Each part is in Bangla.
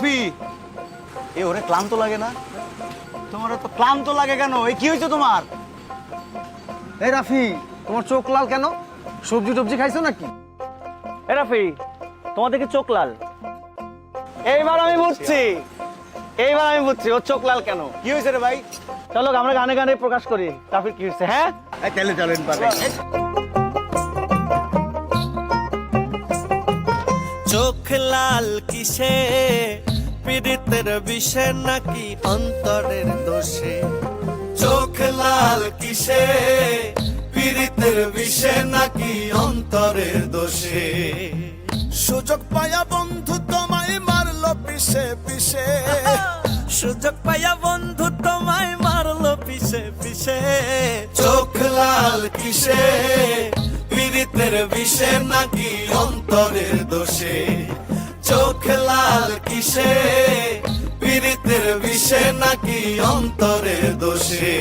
রাফি, এ ওরে ক্লান্ত লাগে না? তোমার তো ক্লান্ত লাগে কেন? এই কি হয়েছে তোমার? এই রাফি, তোমার চোখ লাল কেন? সবজি টবজি খাইছো নাকি? এ রাফি, তোমার দেখে চোখ লাল। এইবার আমি বুঝছি ওর চোখ লাল কেন। কি হয়েছে রে ভাই? চলো আমরা গানে গানে প্রকাশ করি রাফির কি হচ্ছে। হ্যাঁ, তাহলে চলেন পারে। চোখ লাল কিসে, পীড়িতের বিষে নাকি অন্তরের দোষে? চোখ লাল কিসে, পীড়িতের বিষে নাকি অন্তরের দোষে? সুযোগ পায়া বন্ধু তোমায় মারলো পিছে পিছে, সুযোগ পায়া বন্ধু তোমায় মারলো পিছে পিছে। চোখ লাল কিসে, পীড়িতের বিষে নাকি অন্তরের দোষে? চোখ লাল কিসে, পীড়িতের বিষে নাকি অন্তরের দোষে?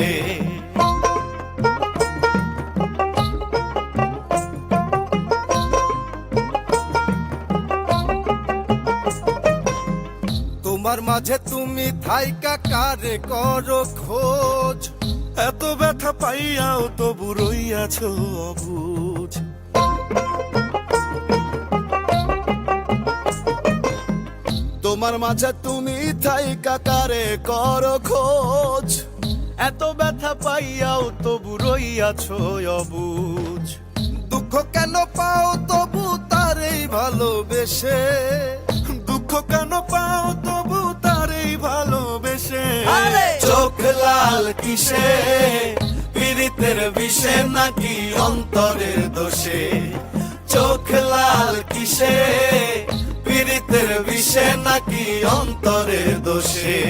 তোমার মাঝে তুমি থাইকা কারে করো খোঁজ? এত ব্যথা পাইয়াও তবু রইয়াছ অবুঝ। তোমার মাঝে তুমি থাইকা কারে করো খোঁজ? এত ব্যথা পাইয়াও তবু রইয়াছ অবুঝ। দুঃখ কেন পাও তবু তারেই ভালোবেসে? দুঃখ কেন পাও তবু তারেই ভালোবেসে? চোখ লাল কিসে, পীড়িতের বিষে নাকি অন্তরের দোষে? চোখ লাল কিসে, পীড়িতের বিষে নাকি অন্তরের দোষে?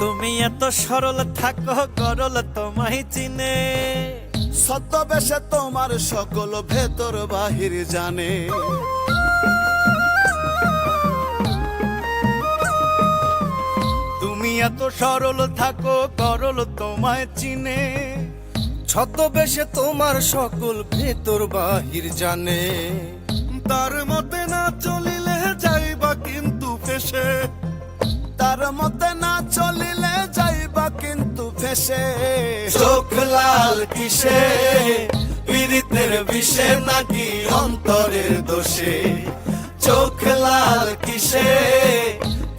তুমি এত সরল থাকো গরল তোমায় চিনে, ছদ্মবেশে তোমার সকল ভেতর বাহির জানে। তুমি এত সরল থাকো গরল তোমায় চিনে, ছদ্মবেশে তোমার সকল ভেতর বাহির জানে। তার মতে না চলিলে যাইবা কিন্তু ফেসে, তার মতে না চলিলে যাইবা কিন্তু ফেসে। চোখ লাল কিসে, পীড়িতের বিষে নাকি অন্তরের দোষে? চোখ লাল কিসে,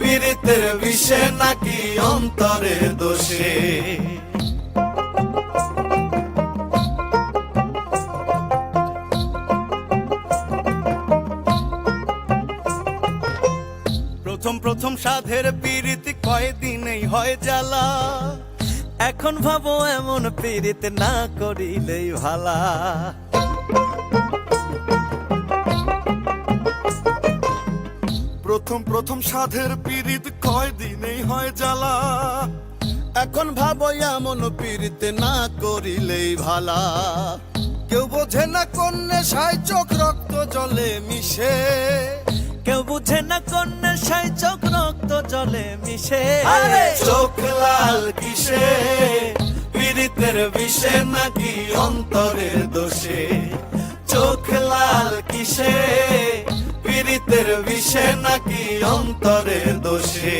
পীড়িতের বিষে নাকি অন্তরের দোষে? প্রথম প্রথম সাধের পীড়িত কয়দিনেই হয় জ্বালা, এখন ভাবো এমন পীড়িত না করিলেই ভালা। প্রথম প্রথম সাধের পীড়িত কয়দিনেই হয় জ্বালা, এখন ভাবো এমন পীড়িত না করিলেই ভালা। কেউ বোঝে না কোন নেশায় চোখ রক্ত জলে মিশে, কেউ বুঝে না কোন নেশায় চোখ রক্ত জলে মিশে। চোখ লাল কিসে, পীড়িতের বিষে নাকি অন্তরের দোষে? চোখ লাল কিসে, পীড়িতের বিষে নাকি অন্তরের দোষে?